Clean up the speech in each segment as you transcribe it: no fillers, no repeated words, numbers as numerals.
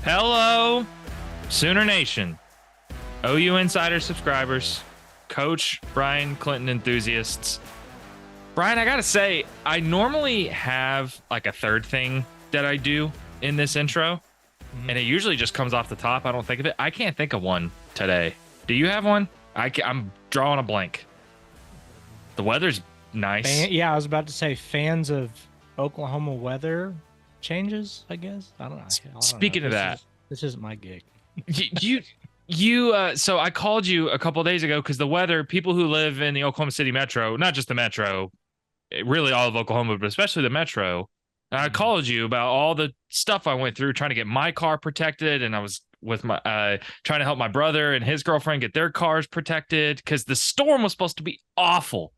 Hello, Sooner Nation, OU Insider subscribers, Coach Bryan Clinton enthusiasts. Bryan, I gotta say, I normally have like a third thing that I do in this intro, and it usually just comes off the top. I don't think of it. I can't think of one today. Do you have one? I'm drawing a blank. The weather's nice. Yeah, I was about to say fans of Oklahoma weather changes, I guess. I don't know. Speaking of that, this isn't my gig. So I called you a couple of days ago because the weather, people who live in the Oklahoma City metro, not just the metro, really all of Oklahoma, but especially the metro. I called you about all the stuff I went through trying to get my car protected, and I was with my trying to help my brother and his girlfriend get their cars protected because the storm was supposed to be awful.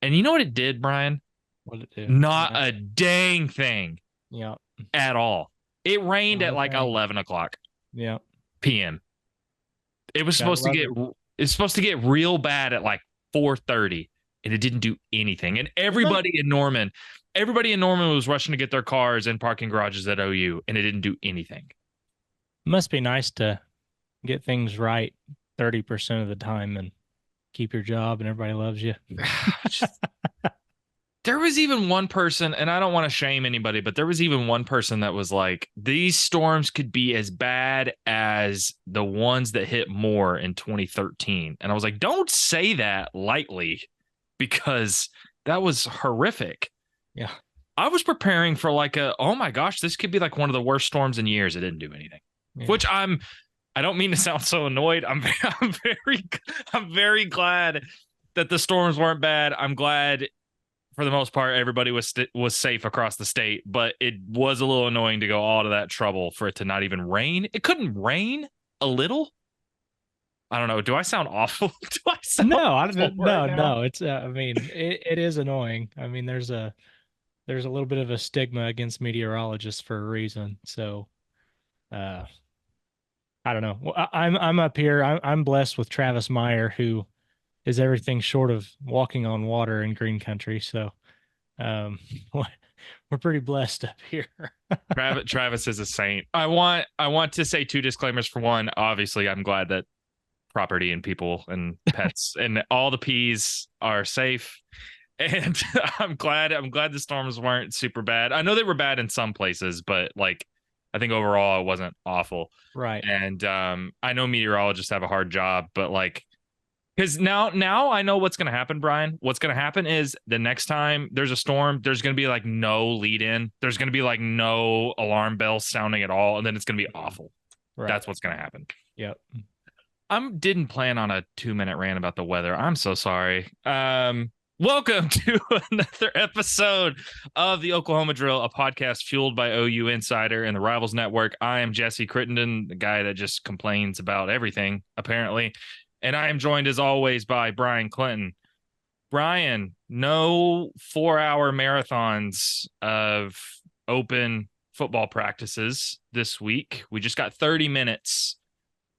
And you know what it did, Bryan? What did it do? Not a dang thing. Yeah. At all. It rained at like 11 o'clock. Yeah. PM. It was supposed to get real bad at like 4:30, and it didn't do anything. And everybody in Norman was rushing to get their cars in parking garages at OU, and it didn't do anything. It must be nice to get things right 30% of the time and keep your job and everybody loves you. There was even one person, and I don't want to shame anybody, but there was even one person that was like, these storms could be as bad as the ones that hit Moore in 2013. And I was like, don't say that lightly, because that was horrific. Yeah. I was preparing for like oh my gosh, this could be like one of the worst storms in years. It didn't do anything, which I don't mean to sound so annoyed. I'm very glad that the storms weren't bad. I'm glad for the most part everybody was safe across the state, but it was a little annoying to go all to that trouble for it to not even rain. It couldn't rain a little. I don't know. Do I sound awful? Do I sound No. It's it is annoying. I mean, there's a little bit of a stigma against meteorologists for a reason. So, I don't know. Well, I'm up here. I'm blessed with Travis Meyer, who is everything short of walking on water in green country. So, we're pretty blessed up here. Travis is a saint. I want to say two disclaimers. For one, obviously, I'm glad that property and people and pets and all the peas are safe. And I'm glad the storms weren't super bad. I know they were bad in some places, but like I think overall it wasn't awful. Right. And I know meteorologists have a hard job, but like, because now I know what's going to happen, Bryan. What's going to happen is the next time there's a storm, there's going to be like no lead in. There's going to be like no alarm bell sounding at all. And then it's going to be awful. Right. That's what's going to happen. Yep. Didn't plan on a 2-minute rant about the weather. I'm so sorry. Welcome to another episode of the Oklahoma Drill, a podcast fueled by OU Insider and the Rivals Network. I am Jesse Crittenden, the guy that just complains about everything, apparently. And I am joined, as always, by Bryan Clinton. Bryan, no 4-hour marathons of open football practices this week. We just got 30 minutes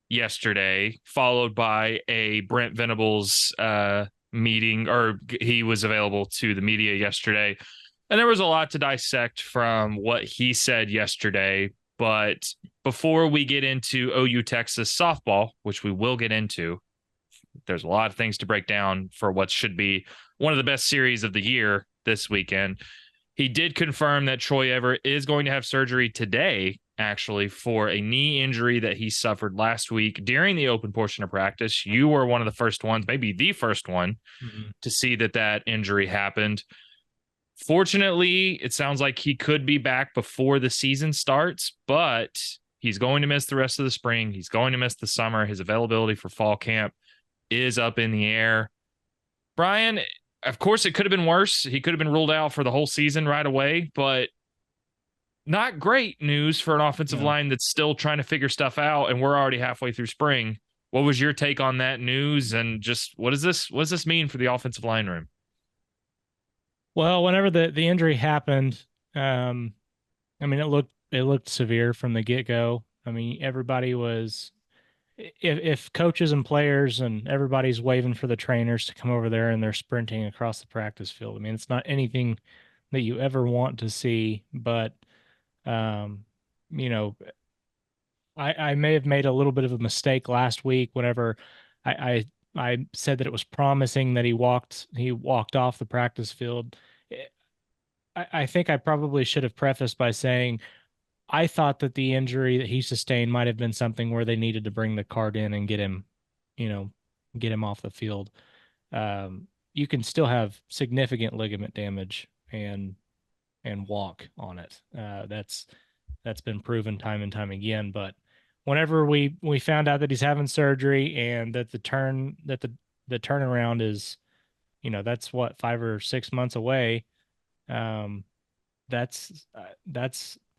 yesterday, followed by a Brent Venables meeting, or he was available to the media yesterday. And there was a lot to dissect from what he said yesterday. But before we get into OU Texas softball, which we will get into, there's a lot of things to break down for what should be one of the best series of the year this weekend. He did confirm that Troy Everett is going to have surgery today, actually, for a knee injury that he suffered last week during the open portion of practice. You were one of the first ones, maybe the first one, to see that injury happened. Fortunately, it sounds like he could be back before the season starts, but he's going to miss the rest of the spring. He's going to miss the summer. His availability for fall camp is up in the air. Bryan, of course, it could have been worse. He could have been ruled out for the whole season right away, but not great news for an offensive line that's still trying to figure stuff out, and we're already halfway through spring. What was your take on that news, and just what does this mean for the offensive line room? Well, whenever the injury happened, I mean, it looked severe from the get-go. I mean, everybody was, if coaches and players and everybody's waving for the trainers to come over there and they're sprinting across the practice field. I mean, it's not anything that you ever want to see, but you know, I may have made a little bit of a mistake last week whenever I said that it was promising that he walked off the practice field. Eh, I think I probably should have prefaced by saying I thought that the injury that he sustained might have been something where they needed to bring the cart in and get him, you know, get him off the field. You can still have significant ligament damage and walk on it. That's been proven time and time again. But whenever we found out that he's having surgery and that the turnaround is, that's what 5 or 6 months away. Um, that's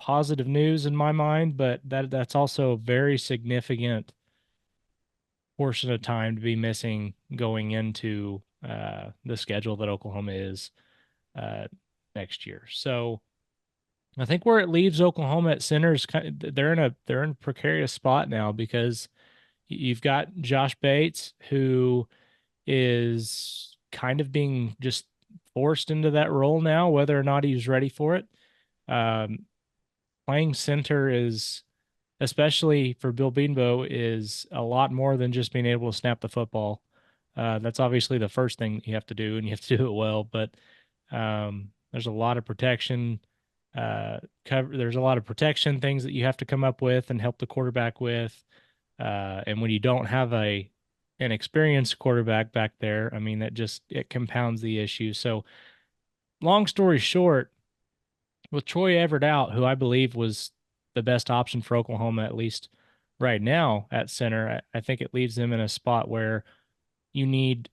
positive news in my mind, but that's also a very significant portion of time to be missing going into the schedule that Oklahoma is uh, next year. So I think where it leaves Oklahoma at center is they're in a precarious spot now because you've got Josh Bates who is kind of being just forced into that role now, whether or not he's ready for it. Um, Playing center is, especially for Bill Beanbo, is a lot more than just being able to snap the football. That's obviously the first thing you have to do, and you have to do it well. But there's a lot of protection. There's a lot of protection things that you have to come up with and help the quarterback with. And when you don't have an experienced quarterback back there, I mean, it compounds the issue. So, long story short, with Troy Everett out, who I believe was the best option for Oklahoma, at least right now at center, I think it leaves them in a spot where you need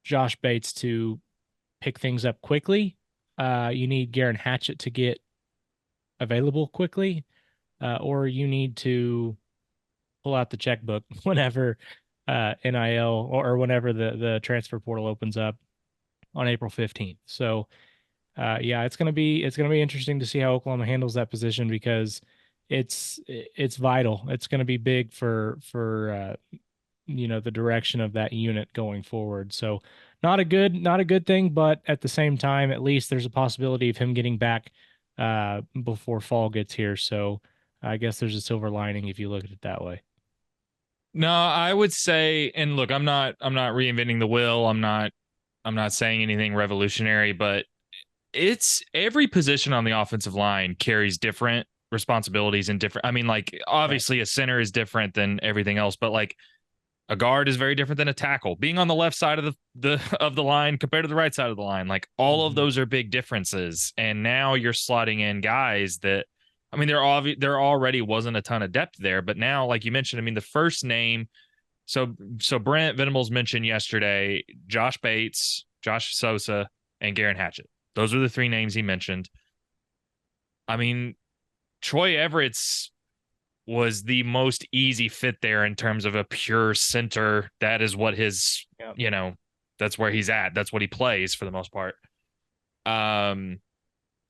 Josh Bates to pick things up quickly. You need Garen Hatchett to get available quickly, or you need to pull out the checkbook whenever NIL or whenever the transfer portal opens up on April 15th. So yeah, it's gonna be interesting to see how Oklahoma handles that position because it's vital. It's gonna be big for the direction of that unit going forward. So not a good thing, but at the same time, at least there's a possibility of him getting back before fall gets here. So I guess there's a silver lining if you look at it that way. No, I would say, and look, I'm not reinventing the wheel. I'm not saying anything revolutionary, but it's every position on the offensive line carries different responsibilities and different. I mean, like Right. obviously a center is different than everything else, but like a guard is very different than a tackle. Being on the left side of the of the line compared to the right side of the line, like all of Mhm. those are big differences. And now you're slotting in guys that, I mean, there already wasn't a ton of depth there, but now, like you mentioned, I mean, the first name. So Brent Venables mentioned yesterday Josh Bates, Josh Sosa, and Garen Hatchett. Those were the three names he mentioned. I mean, Troy Everett's was the most easy fit there in terms of a pure center. That is what his, Yep. you know, that's where he's at. That's what he plays for the most part. Um,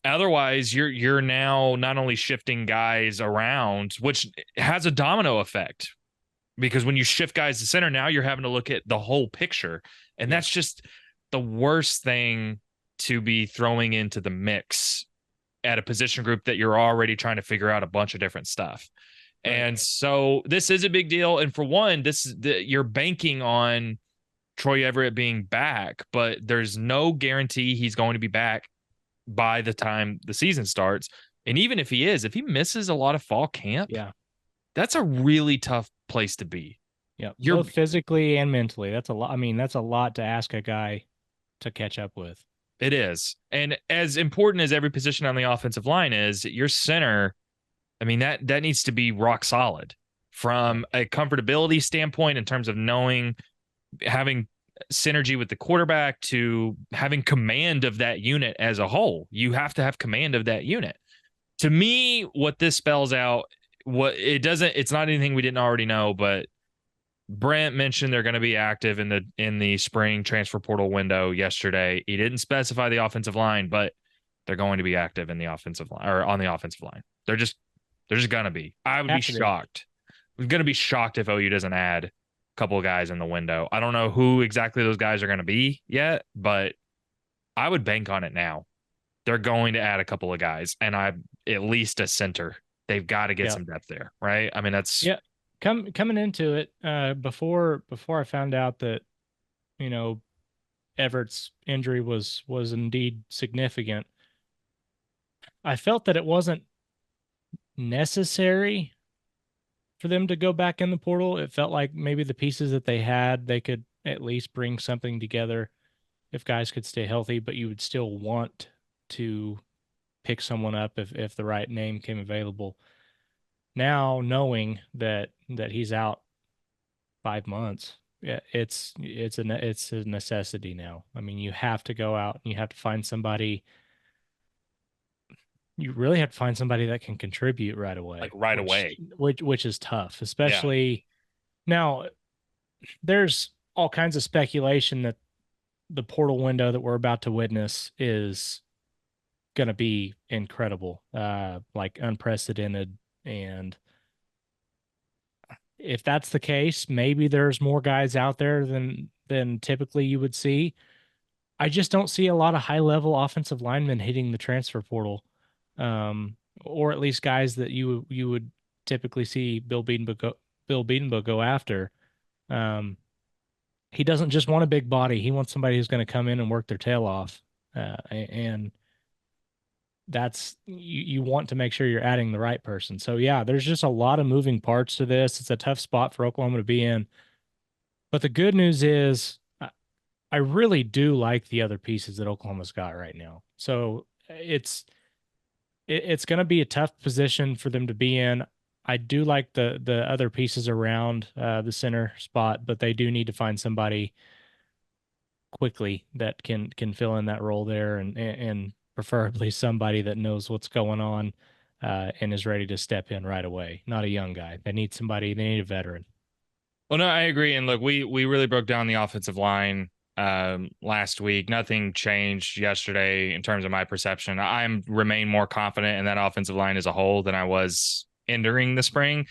Otherwise, you're now not only shifting guys around, which has a domino effect because when you shift guys to center, now you're having to look at the whole picture, and Yeah. that's just the worst thing to be throwing into the mix at a position group that you're already trying to figure out a bunch of different stuff. Right. And so this is a big deal. And for one, you're banking on Troy Everett being back, but there's no guarantee he's going to be back by the time the season starts. And even if he is, if he misses a lot of fall camp, Yeah. that's a really tough place to be. Yeah. You're Both physically and mentally. That's a lot. I mean, that's a lot to ask a guy to catch up with. It is. And as important as every position on the offensive line is, your center, I mean, that needs to be rock solid Right. from a comfortability standpoint in terms of knowing, having synergy with the quarterback to having command of that unit as a whole. You have to have command of that unit. To me, what this spells out, it's not anything we didn't already know, but Brent mentioned they're going to be active in the spring transfer portal window yesterday. He didn't specify the offensive line, but they're going to be active in the offensive line or on the offensive line. They're just gonna be. I would be Have to be. shocked. I'm gonna be shocked if OU doesn't add a couple of guys in the window. I don't know who exactly those guys are gonna be yet, but I would bank on it now. They're going to add a couple of guys, and I at least a center. they've got to get Yeah. some depth there, right? I mean, that's Yeah. Coming into it, before I found out that, you know, Everett's injury was indeed significant, I felt that it wasn't necessary for them to go back in the portal. It felt like maybe the pieces that they had, they could at least bring something together if guys could stay healthy, but you would still want to pick someone up if the right name came available. Now knowing that he's out 5 months, yeah, it's a necessity now. I mean, you have to go out and you have to find somebody. You really have to find somebody that can contribute right like away, right which away. which is tough, Yeah. especially now. There's all kinds of speculation that the portal window that we're about to witness is going to be incredible, like unprecedented. And if that's the case, maybe there's more guys out there than typically you would see. I just don't see a lot of high level offensive linemen hitting the transfer portal, or at least guys that you would typically see Bill Bedenbaugh go after. Um, he doesn't just want a big body; he wants somebody who's going to come in and work their tail off, and that's you want to make sure you're adding the right person. So yeah, there's just a lot of moving parts to this. It's a tough spot for Oklahoma to be in. But the good news is I really do like the other pieces that Oklahoma's got right now. So it's going to be a tough position for them to be in. I do like the other pieces around the center spot, but they do need to find somebody quickly that can fill in that role there, and preferably somebody that knows what's going on, and is ready to step in right away. Not a young guy. They need somebody. They need a veteran. Well, no, I agree. And look, we really broke down the offensive line last week. Nothing changed yesterday in terms of my perception. I'm remain more confident in that offensive line as a whole than I was entering the spring.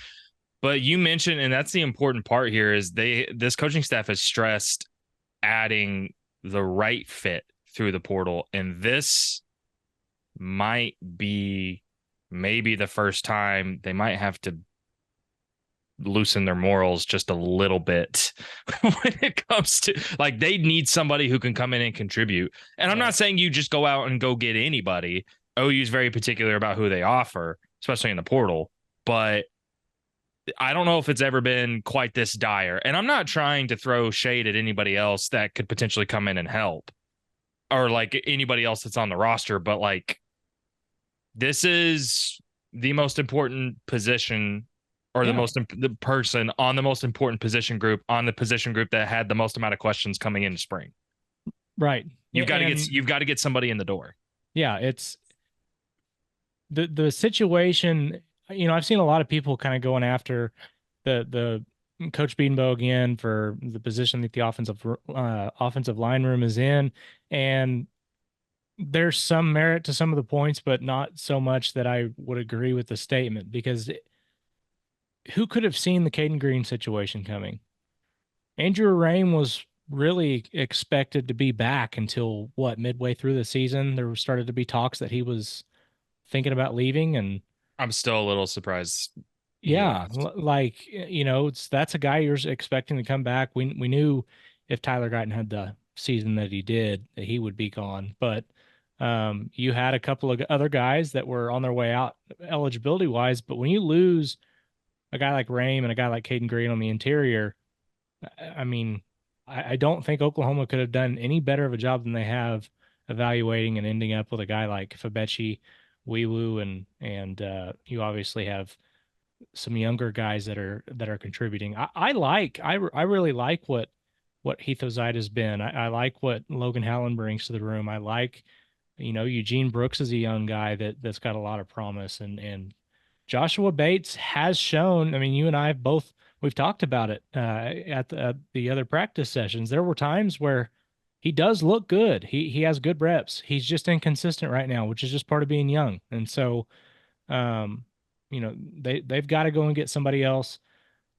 But you mentioned, and that's the important part here, is this coaching staff has stressed adding the right fit through the portal. And this might be maybe the first time they might have to loosen their morals just a little bit when it comes to, like, they need somebody who can come in and contribute. And I'm not Right. saying you just go out and go get anybody. OU's very particular about who they offer, especially in the portal. But I don't know if it's ever been quite this dire. And I'm not trying to throw shade at anybody else that could potentially come in and help, or like anybody else that's on the roster, but like this is the most important position, or Yeah. the person on the most important position group, on the position group that had the most amount of questions coming into spring. Right. And You've got to get somebody in the door. yeah, it's the situation. I've seen a lot of people kind of going after the Coach Beanbo again for the position that the offensive line room is in, and there's some merit to some of the points, but not so much that I would agree with the statement, because who could have seen the Caden Green situation coming? Andrew Rain was really expected to be back until what, midway through the season. There started to be talks that he was thinking about leaving, and I'm still a little surprised he yeah, left. like that's a guy you're expecting to come back. We knew if Tyler Guyton had the season that he did, that he would be gone. But you had a couple of other guys that were on their way out eligibility wise. But when you lose a guy like Rame and a guy like Caden Green on the interior, I mean, I don't think Oklahoma could have done any better of a job than they have evaluating and ending up with a guy like Fabechi, Wiwu, and you obviously have some younger guys that are contributing. I really like what Heath Ozide has been. I like what Logan Hallen brings to the room. I like, Eugene Brooks is a young guy that's got a lot of promise, and Joshua Bates has shown. I mean, you and I have both, we've talked about it at the other practice sessions. There were times where he does look good. He has good reps. He's just inconsistent right now, which is just part of being young. And so um, they've got to go and get somebody else.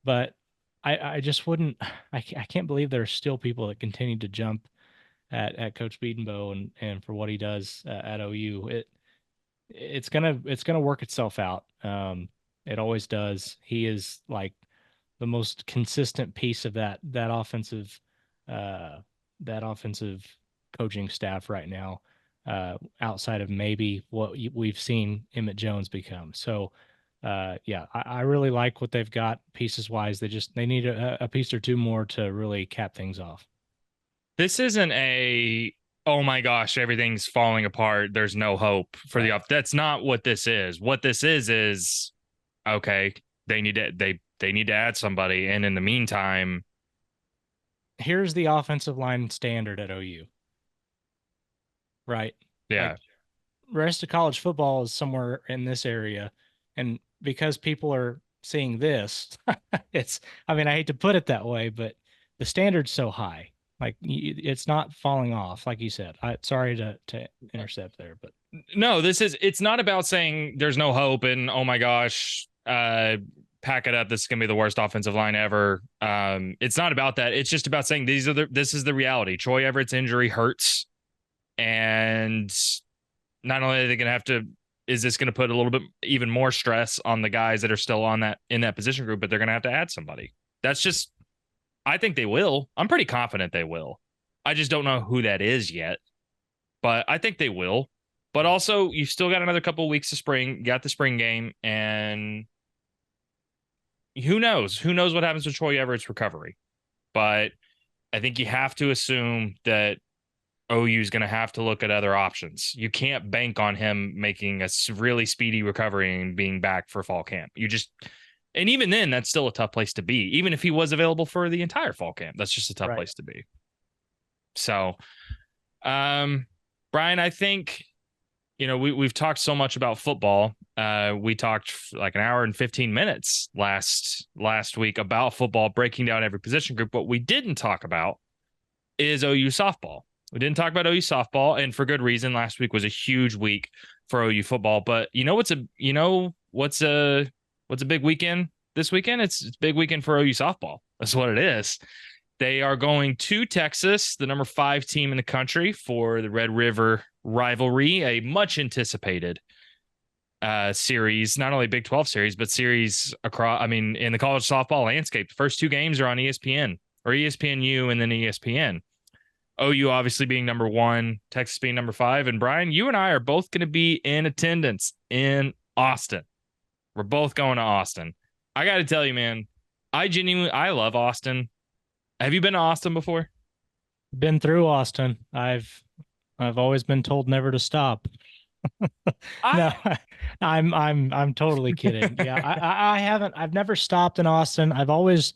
But I just wouldn't. I can't believe there are still people that continue to jump at Coach Beedenbow and for what he does at OU. it's gonna work itself out. It always does. He is like the most consistent piece of uh, that offensive coaching staff right now, outside of maybe what we've seen Emmett Jones become. So, yeah, I really like what they've got pieces wise. They need a piece or two more to really cap things off. This isn't a, oh my gosh, everything's falling apart. There's no hope for the Right. off. That's not what this is. What this is okay, they need to add somebody. And in the meantime, Here's the offensive line standard at OU, right? yeah. Like rest of college football is somewhere in this area. And because people are seeing this, it's, I mean, I hate to put it that way, but the standard's so high. Like it's not falling off, like you said. Sorry to intercept there, but No, it's not about saying there's no hope and oh my gosh, pack it up. This is gonna be the worst offensive line ever. It's not about that. It's just about saying this is the reality. Troy Everett's injury hurts, and not only are they gonna have to, is this gonna put a little bit even more stress on the guys that are still on that in that position group, but they're gonna have to add somebody. That's just, I think they will. I'm pretty confident they will. I just don't know who that is yet, but I think they will. But also, you've still got another couple of weeks of spring. You got the spring game, and who knows? Who knows what happens with Troy Everett's recovery? But I think you have to assume that OU is going to have to look at other options. You can't bank on him making a really speedy recovery and being back for fall camp. You just, and even then, that's still a tough place to be. Even if he was available for the entire fall camp, that's just a tough right. place to be. So, um, Bryan, I think, we've talked so much about football. We talked like an hour and 15 minutes last week about football, breaking down every position group. What we didn't talk about is OU softball. We didn't talk about OU softball, and for good reason. Last week was a huge week for OU football. But what's a big weekend this weekend? It's a big weekend for OU softball. That's what it is. They are going to Texas, the number 5 team in the country, for the Red River rivalry, a much anticipated series, not only Big 12 series, but series across, I mean, in the college softball landscape. The first 2 games are on ESPN or ESPNU and then ESPN. OU obviously being number 1, Texas being number 5. And Bryan, you and I are both going to be in attendance in Austin. We're both going to Austin. I got to tell you, man, I love Austin. Have you been to Austin before? Been through Austin. I've always been told never to stop. No, I I'm totally kidding. Yeah, I haven't. I've never stopped in Austin. I've always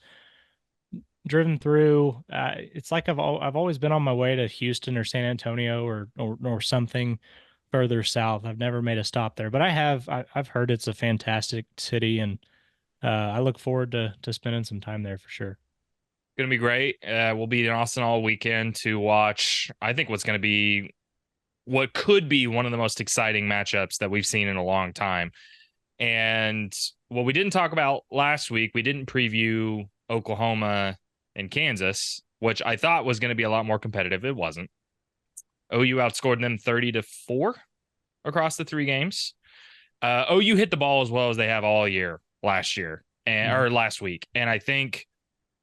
driven through. It's like I've always been on my way to Houston or San Antonio or something further south. I've never made a stop there, but I've heard it's a fantastic city, and I look forward to spending some time there for sure. Gonna be great. We'll be in Austin all weekend to watch, I think, what's going to be what could be one of the most exciting matchups that we've seen in a long time. And what we didn't talk about last week, we didn't preview Oklahoma and Kansas, which I thought was going to be a lot more competitive. It wasn't. OU outscored them 30-4 across the 3 games. OU hit the ball as well as they have all year last year or last week. And I think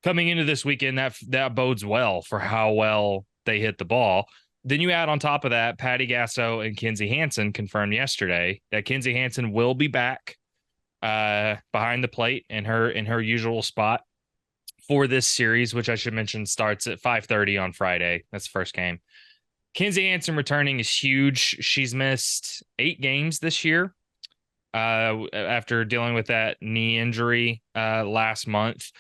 coming into this weekend, that bodes well for how well they hit the ball. Then you add on top of that, Patty Gasso and Kinsey Hansen confirmed yesterday that Kinsey Hansen will be back behind the plate in her usual spot for this series, which I should mention starts at 5:30 on Friday. That's the first game. Kinsey Hansen returning is huge. She's missed 8 games this year after dealing with that knee injury last month.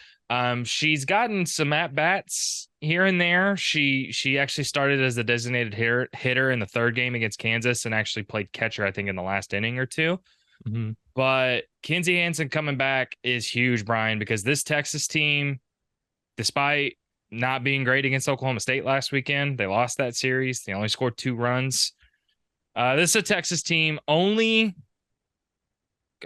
She's gotten some at bats here and there. She actually started as the designated hitter in the 3rd game against Kansas and actually played catcher, I think, in the last inning or 2. Mm-hmm. But Kinsey Hansen coming back is huge, Bryan, because this Texas team, despite not being great against Oklahoma State last weekend, they lost that series. They only scored 2 runs. This is a Texas team only.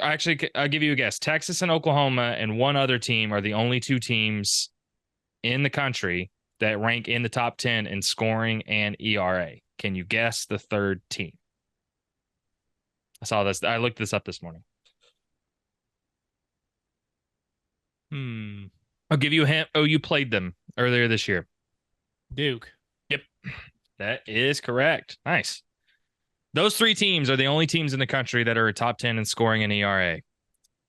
Actually, I'll give you a guess. Texas and Oklahoma and one other team are the only 2 teams in the country that rank in the top 10 in scoring and ERA. Can you guess the 3rd team? I saw this. I looked this up this morning. Hmm. I'll give you a hint. Oh, you played them earlier this year. Duke. Yep, that is correct. Nice. Those three teams are the only teams in the country that are top 10 in scoring and ERA.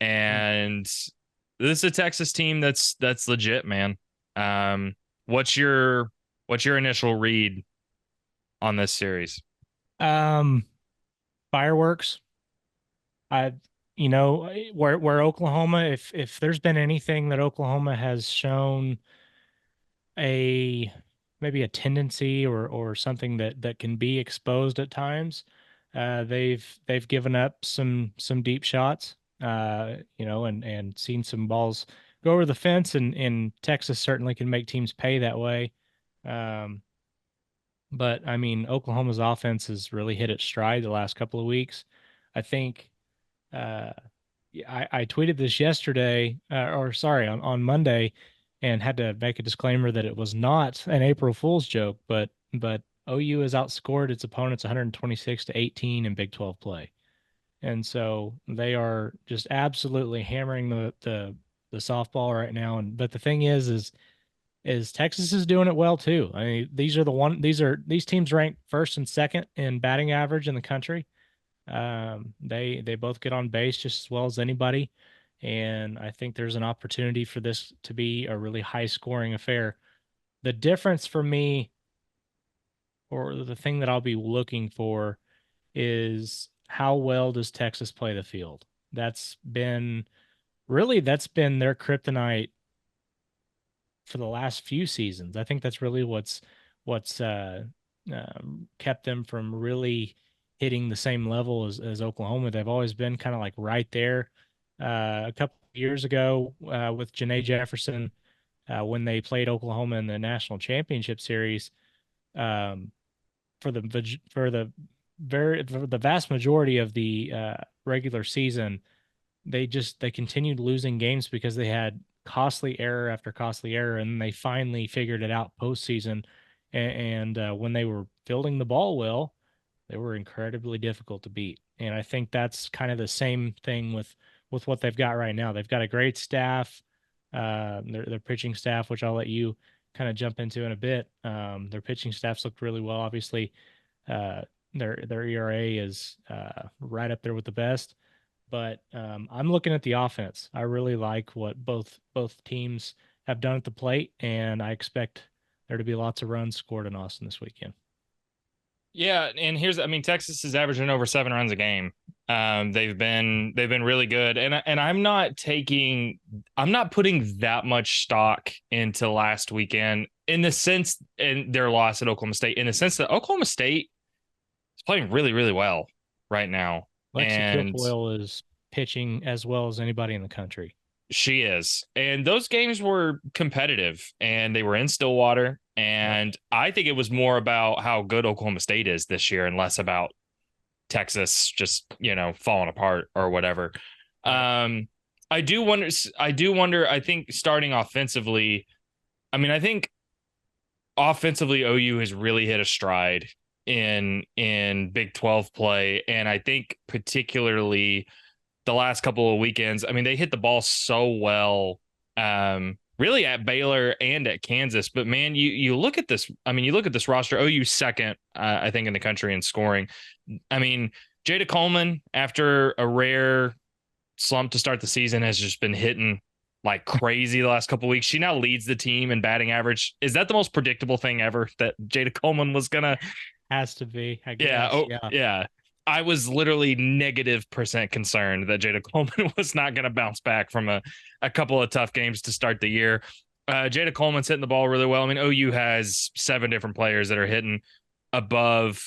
Hmm. And this is a Texas team that's legit, man. Um, what's your initial read on this series? Um, Fireworks. I, where Oklahoma, if there's been anything that Oklahoma has shown a maybe a tendency or something that can be exposed at times, they've given up some deep shots, and seen some balls go over the fence, and Texas certainly can make teams pay that way. Um, but I mean, Oklahoma's offense has really hit its stride the last couple of weeks. I think. Uh, yeah, I tweeted this yesterday, or sorry, on Monday, and had to make a disclaimer that it was not an April Fool's joke, but OU has outscored its opponents 126-18 in Big 12 play. And so they are just absolutely hammering the softball right now. And but the thing is Texas is doing it well too. I mean, these teams ranked first and second in batting average in the country. They both get on base just as well as anybody, and I think there's an opportunity for this to be a really high scoring affair. The difference for me, or the thing that I'll be looking for, is how well does Texas play the field? That's been their kryptonite for the last few seasons. I think that's really what's kept them from really hitting the same level as Oklahoma. They've always been kind of like right there. A couple of years ago, with Janae Jefferson, when they played Oklahoma in the national championship series, um, for the vast majority of the regular season, they continued losing games because they had costly error after costly error, and they finally figured it out postseason. And when they were fielding the ball well, they were incredibly difficult to beat. And I think that's kind of the same thing with what they've got right now. They've got a great staff, their pitching staff, which I'll let you kind of jump into in a bit. Their pitching staffs looked really well. Obviously, uh, their ERA is right up there with the best. But I'm looking at the offense. I really like what both teams have done at the plate, and I expect there to be lots of runs scored in Austin this weekend. Yeah, and I mean, Texas is averaging over 7 runs a game. They've been really good, and I'm not putting that much stock into last weekend in the sense in their loss at Oklahoma State, in the sense that Oklahoma State is playing really, really well right now, Lexi and Kilfoyle is pitching as well as anybody in the country. she is. And those games were competitive and they were in Stillwater. Yep. And I think it was more about how good Oklahoma State is this year and less about Texas just, falling apart or whatever. Right. Um, I do wonder, I think starting offensively, I think offensively OU has really hit a stride in Big 12 play. And I think particularly the last couple of weekends. I mean, they hit the ball so well, really at Baylor and at Kansas. But man, you look at this. I mean, you look at this roster. OU second, I think, in the country in scoring. I mean, Jada Coleman, after a rare slump to start the season, has just been hitting like crazy the last couple of weeks. She now leads the team in batting average. Is that the most predictable thing ever that Jada Coleman was gonna? Has to be, I Yeah. guess. Oh, Yeah. yeah. I was literally -% concerned that Jada Coleman was not going to bounce back from a couple of tough games to start the year. Jada Coleman's hitting the ball really well. I mean, OU has 7 different players that are hitting above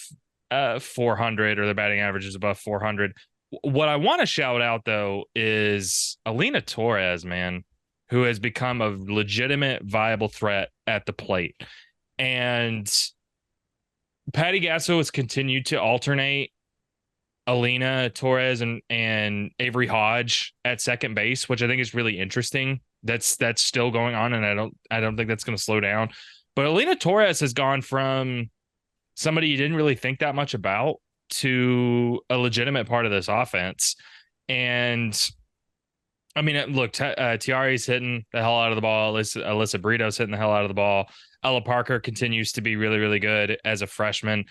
400, or their batting average is above 400. What I want to shout out, though, is Alina Torres, man, who has become a legitimate, viable threat at the plate. And Patty Gasso has continued to alternate Alina Torres and Avery Hodge at second base, which I think is really interesting. That's still going on, and I don't think that's going to slow down. But Alina Torres has gone from somebody you didn't really think that much about to a legitimate part of this offense. And I mean, look, Tiari's hitting the hell out of the ball. Alyssa Brito's hitting the hell out of the ball. Ella Parker continues to be really, really good as a freshman.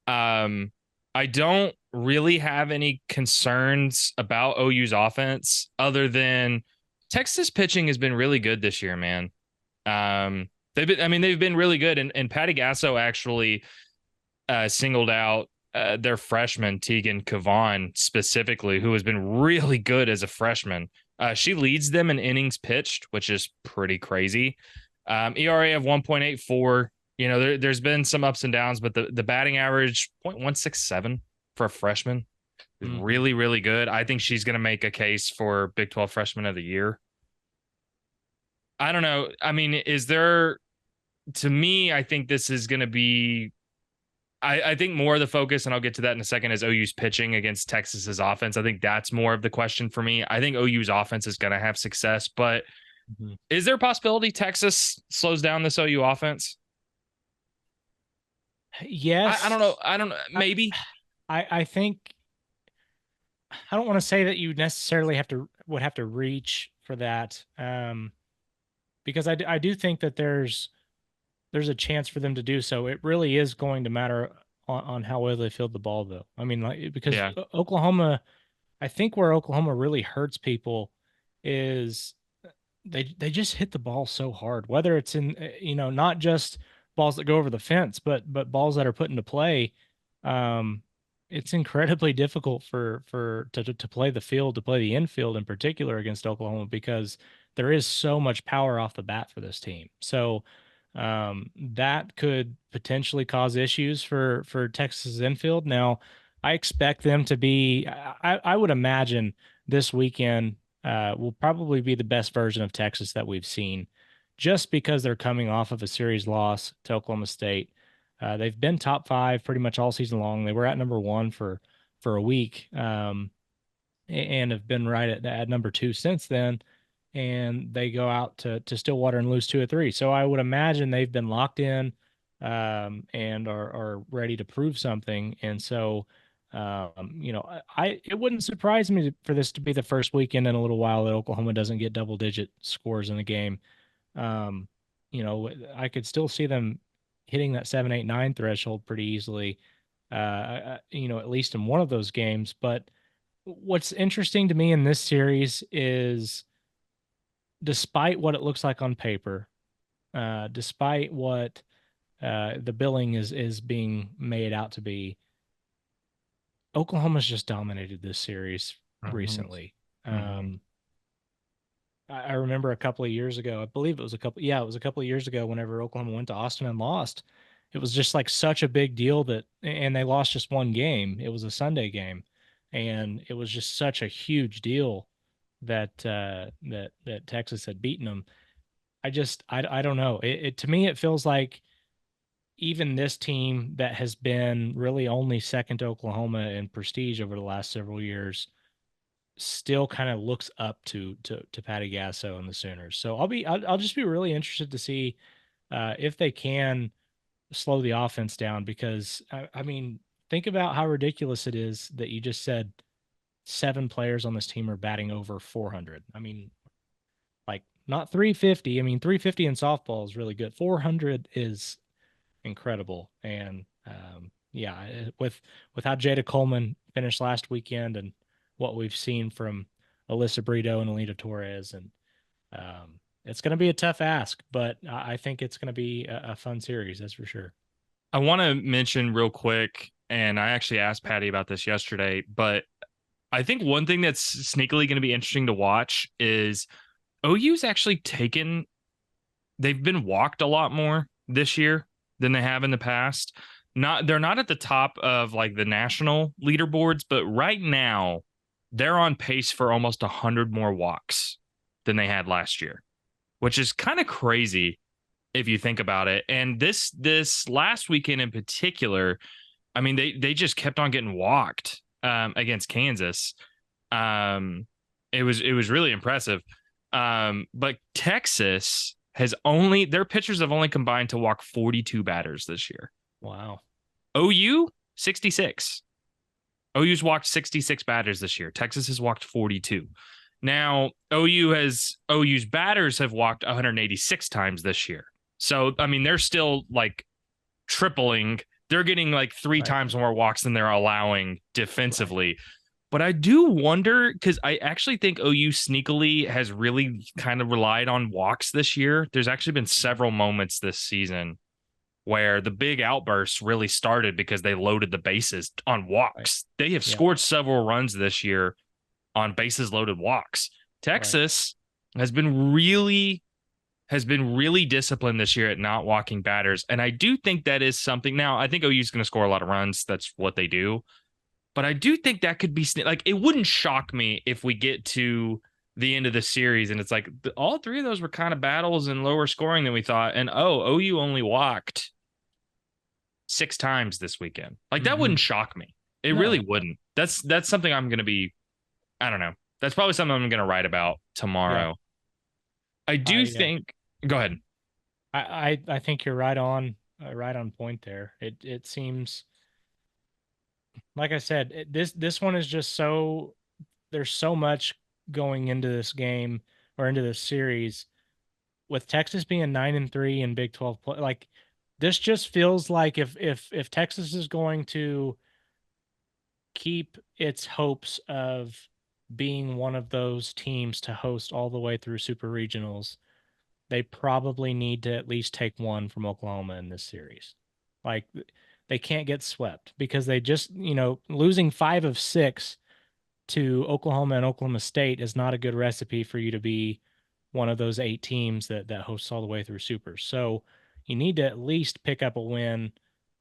Um, I don't really have any concerns about OU's offense other than Texas pitching has been really good this year, man. They've been really good. And Patty Gasso actually singled out their freshman, Tegan Kavan, specifically, who has been really good as a freshman. She leads them in innings pitched, which is pretty crazy. ERA of 1.84. There's been some ups and downs, but the batting average 0.167 for a freshman is really, really good. I think she's going to make a case for Big 12 Freshman of the Year. I don't know. I mean, to me, I think this is going to be I think more of the focus, and I'll get to that in a second, is OU's pitching against Texas's offense. I think that's more of the question for me. I think OU's offense is going to have success, but is there a possibility Texas slows down this OU offense? Yes. I don't know. I don't know. Maybe. I think I don't want to say that you necessarily would have to reach for that, because I do think that there's a chance for them to do so. It really is going to matter on how well they field the ball, though. I mean, like, because Oklahoma, I think where Oklahoma really hurts people is they just hit the ball so hard, whether it's in, not just balls that go over the fence, but balls that are put into play. It's incredibly difficult to play the field, to play the infield in particular against Oklahoma, because there is so much power off the bat for this team. So that could potentially cause issues for Texas infield. Now, I expect them to be. I would imagine this weekend will probably be the best version of Texas that we've seen, just because they're coming off of a series loss to Oklahoma State. They've been top 5 pretty much all season long. They were at number 1 for a week, and have been right at number 2 since then. And they go out to Stillwater and lose 2 or 3. So I would imagine they've been locked in, and are ready to prove something. And so, it wouldn't surprise me for this to be the first weekend in a little while that Oklahoma doesn't get double-digit scores in the game. I could still see them hitting that 7, 8, 9 threshold pretty easily, at least in one of those games. But what's interesting to me in this series is, despite what it looks like on paper, despite what the billing is being made out to be, Oklahoma's just dominated this series recently. I remember a couple of years ago, I believe it was a couple of years ago, whenever Oklahoma went to Austin and lost. It was just like such a big deal and they lost just one game. It was a Sunday game, and it was just such a huge deal that Texas had beaten them. I don't know. To me, it feels like even this team that has been really only second to Oklahoma in prestige over the last several years still kind of looks up to Patty Gasso and the Sooners. So I'll just be really interested to see if they can slow the offense down, because I mean, think about how ridiculous it is that you just said 7 players on this team are batting over 400. I mean, like, not 350. I mean, 350 in softball is really good. 400 is incredible. And with how Jada Coleman finished last weekend and what we've seen from Alyssa Brito and Alita Torres, and it's going to be a tough ask, but I think it's going to be a fun series, that's for sure. I want to mention real quick, and I actually asked Patty about this yesterday, but I think one thing that's sneakily going to be interesting to watch is OU's actually they've been walked a lot more this year than they have in the past. They're not at the top of like the national leaderboards, but right now they're on pace for almost 100 more walks than they had last year, which is kind of crazy if you think about it. And this last weekend in particular, I mean, they just kept on getting walked against Kansas. It was really impressive. But Texas their pitchers have only combined to walk 42 batters this year. Wow. OU 66. OU's walked 66 batters this year. Texas has walked 42. Now, OU's batters have walked 186 times this year. So, I mean, they're still like tripling. They're getting like three Right. times more walks than they're allowing Right. defensively. But I do wonder because I actually think OU sneakily has really kind of relied on walks this year. There's actually been several moments this season where the big outbursts really started because they loaded the bases on Right. walks. They have Yeah. scored several runs this year on bases loaded walks. Right. Texas has been really disciplined this year at not walking batters. And I do think that is something. Now, I think OU is going to score a lot of runs. That's what they do. But I do think that could be like, it wouldn't shock me if we get to the end of the series and it's like all three of those were kind of battles and lower scoring than we thought. And OU only walked 6 times this weekend. Like that Mm-hmm. wouldn't shock me. It really No. wouldn't. That's something I'm going to be, I don't know. That's probably something I'm going to write about Yeah. tomorrow. I do I think, go ahead. I think you're right on point there. It seems like I said, this one is just so there's so much going into this game or into this series with Texas being 9-3 in Big 12 play. Like this just feels like if Texas is going to keep its hopes of being one of those teams to host all the way through super regionals, they probably need to at least take one from Oklahoma in this series. Like they can't get swept because they just, losing 5 of 6 to Oklahoma and Oklahoma State is not a good recipe for you to be one of those 8 teams that hosts all the way through supers. So you need to at least pick up a win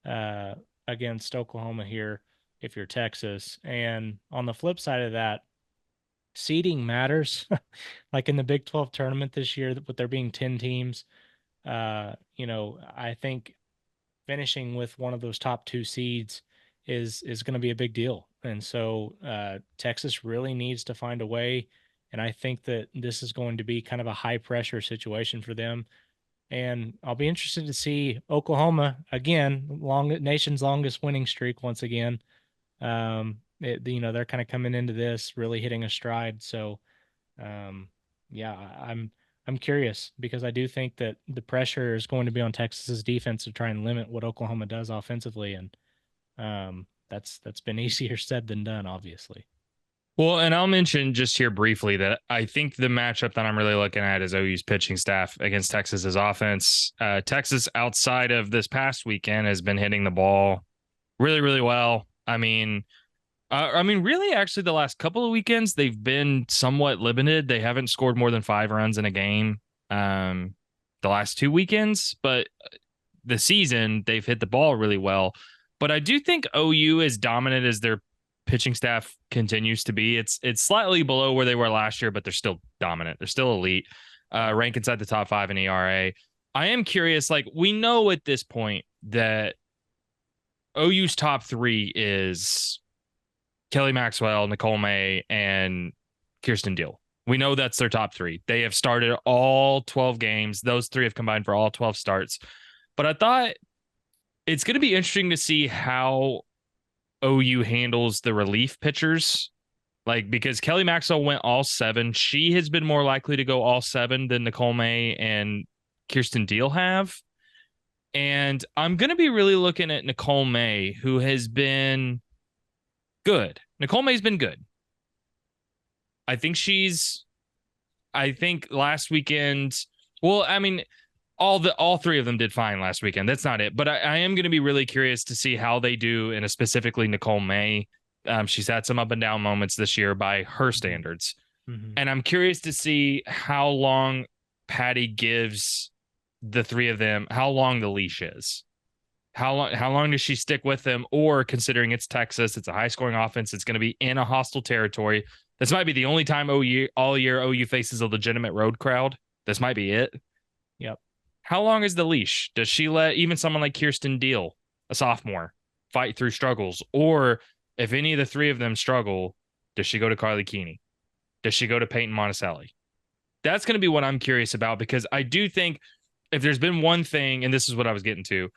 uh, against Oklahoma here if you're Texas. And on the flip side of that, seeding matters. Like in the Big 12 tournament this year, with there being 10 teams, I think finishing with one of those top 2 seeds is going to be a big deal. And so Texas really needs to find a way. And I think that this is going to be kind of a high pressure situation for them. And I'll be interested to see Oklahoma again, nation's longest winning streak once again. They're kind of coming into this really hitting a stride. So um, yeah, I'm curious because I do think that the pressure is going to be on Texas's defense to try and limit what Oklahoma does offensively, and that's been easier said than done, obviously. Well, and I'll mention just here briefly that I think the matchup that I'm really looking at is OU's pitching staff against Texas's offense. Texas, outside of this past weekend, has been hitting the ball really, really well. Really, actually, the last couple of weekends they've been somewhat limited. They haven't scored more than 5 runs in a game. The last 2 weekends, but the season they've hit the ball really well. But I do think OU, as dominant as their pitching staff continues to be, it's slightly below where they were last year, but they're still dominant. They're still elite. Rank inside the top 5 in ERA. I am curious. Like we know at this point that OU's top 3 is Kelly Maxwell, Nicole May, and Kirsten Deal. We know that's their top 3. They have started all 12 games. Those 3 have combined for all 12 starts. But I thought it's going to be interesting to see how OU handles the relief pitchers. Like, because Kelly Maxwell went all 7. She has been more likely to go all 7 than Nicole May and Kirsten Deal have. And I'm going to be really looking at Nicole May, who has been good. Nicole May's been good. I think last weekend, well, I mean, all 3 of them did fine last weekend. That's not it. But I am going to be really curious to see how they do, and specifically Nicole May. She's had some up and down moments this year by her standards. Mm-hmm. And I'm curious to see how long Patty gives the 3 of them, how long the leash is. How long does she stick with them? Or considering it's Texas, it's a high scoring offense, it's going to be in a hostile territory. This might be the only time all year OU faces a legitimate road crowd. This might be it. Yep. How long is the leash? Does she let even someone like Kirsten Deal, a sophomore, fight through struggles? Or if any of the 3 of them struggle, does she go to Carly Keeney? Does she go to Peyton Monticelli? That's going to be what I'm curious about, because I do think if there's been one thing, and this is what I was getting to,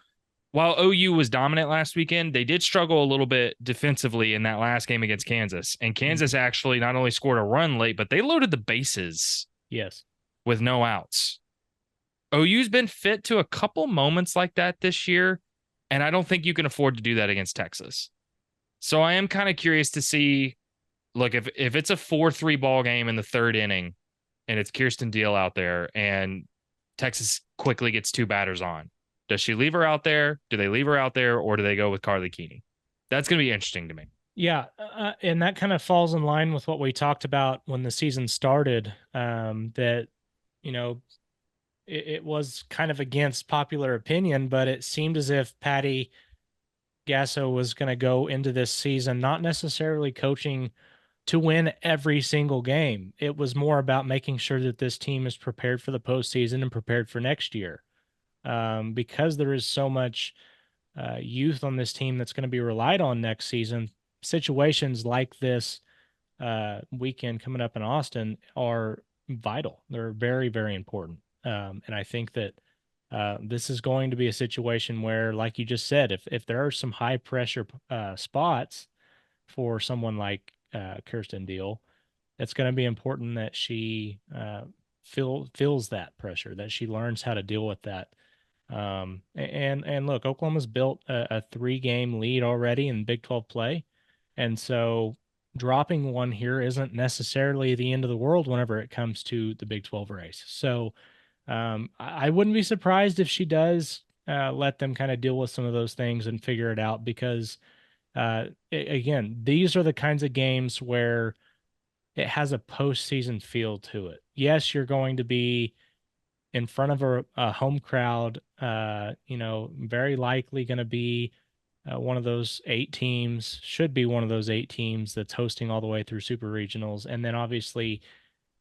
while OU was dominant last weekend, they did struggle a little bit defensively in that last game against Kansas. And Kansas Mhm. actually not only scored a run late, but they loaded the bases Yes. with no outs. OU's been fit to a couple moments like that this year, and I don't think you can afford to do that against Texas. So I am kind of curious to see, look, if it's a 4-3 ball game in the third inning and it's Kirsten Deal out there and Texas quickly gets two batters on, does she leave her out there? Do they leave her out there, or do they go with Carly Keeney? That's going to be interesting to me. Yeah, and that kind of falls in line with what we talked about when the season started. That you know it was kind of against popular opinion, but it seemed as if Patty Gasso was going to go into this season not necessarily coaching to win every single game. It was more about making sure that this team is prepared for the postseason and prepared for next year. Because there is so much youth on this team that's going to be relied on next season, situations like this weekend coming up in Austin are vital. They're very, very important. And I think that this is going to be a situation where, like you just said, if there are some high pressure spots for someone like Kirsten Deal, it's going to be important that she feels that pressure, that she learns how to deal with that. And look, Oklahoma's built a 3 game lead already in Big 12 play, and so dropping one here isn't necessarily the end of the world whenever it comes to the Big 12 race. So I wouldn't be surprised if she does let them kind of deal with some of those things and figure it out because, again, these are the kinds of games where it has a postseason feel to it. Yes, you're going to be in front of a home crowd, very likely going to be one of those 8 teams, should be one of those 8 teams that's hosting all the way through super regionals. And then obviously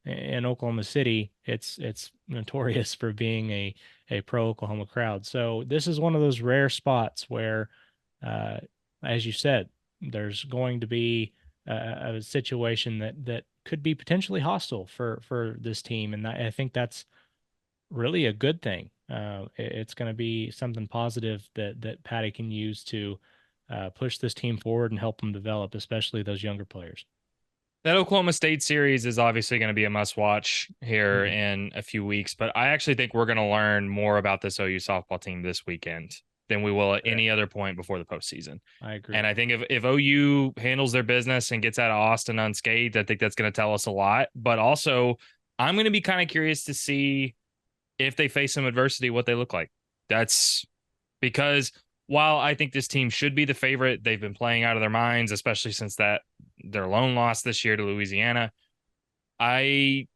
in Oklahoma City, it's notorious for being a pro Oklahoma crowd. So this is one of those rare spots where, uh, as you said, there's going to be a situation that could be potentially hostile for this team, and I think that's really a good thing. It's going to be something positive that Patty can use to push this team forward and help them develop, especially those younger players. That Oklahoma State series is obviously going to be a must watch here Mhm. in a few weeks, but I actually think we're going to learn more about this OU softball team this weekend than we will at any Correct. other point before the postseason. I agree. And I think if OU handles their business and gets out of Austin unscathed, I think that's going to tell us a lot. But also, I'm going to be kind of curious to see if they face some adversity, what they look like. That's because while I think this team should be the favorite, they've been playing out of their minds, especially since that their lone loss this year to Louisiana. I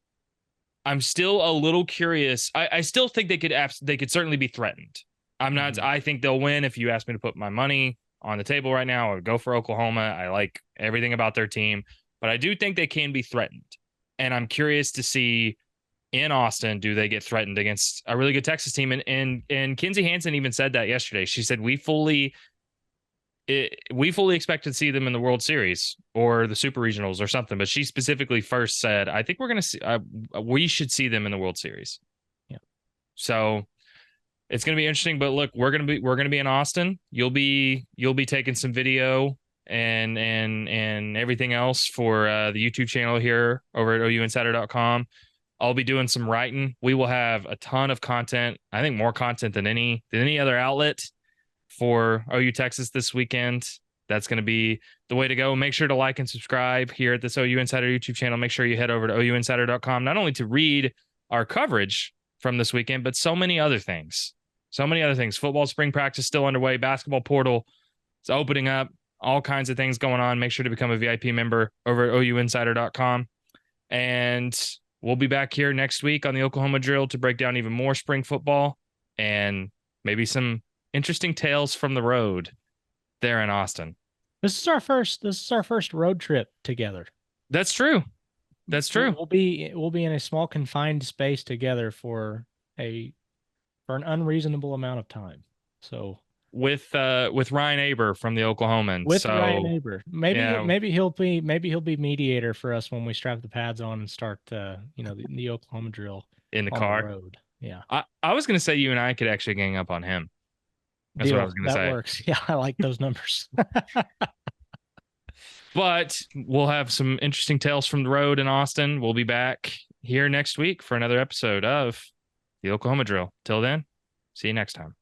I'm still a little curious. I still think they could certainly be threatened. I'm not. Mhm. I think they'll win. If you ask me to put my money on the table right now, I would go for Oklahoma. I like everything about their team, but I do think they can be threatened, and I'm curious to see in Austin, do they get threatened against a really good Texas team? And Kinsey Hansen even said that yesterday. She said we fully expect to see them in the World Series or the Super Regionals or something. But she specifically first said, I think we're gonna see we should see them in the World Series. Yeah. So it's gonna be interesting. But look, we're gonna be in Austin. You'll be taking some video and everything else for the YouTube channel here over at ouinsider.com. I'll be doing some writing. We will have a ton of content. I think more content than any other outlet for OU Texas this weekend. That's going to be the way to go. Make sure to like and subscribe here at this OU Insider YouTube channel. Make sure you head over to ouinsider.com, not only to read our coverage from this weekend, but so many other things. So many other things. Football spring practice still underway. Basketball portal is opening up. All kinds of things going on. Make sure to become a VIP member over at ouinsider.com. And we'll be back here next week on the Oklahoma Drill to break down even more spring football and maybe some interesting tales from the road there in Austin. This is our first road trip together. That's true. That's We'll, true. we'll be we'll be in a small confined space together a for an unreasonable amount of time. So With Ryan Aber from the Oklahomans. with Ryan So Aber, maybe yeah, maybe he'll be mediator for us when we strap the pads on and start the Oklahoma drill in the on the car. road. Yeah. I was gonna say you and I could actually gang up on him. That's what I Deal. was going to That say. works. Yeah, I like those numbers. But we'll have some interesting tales from the road in Austin. We'll be back here next week for another episode of the Oklahoma Drill. Till then, see you next time.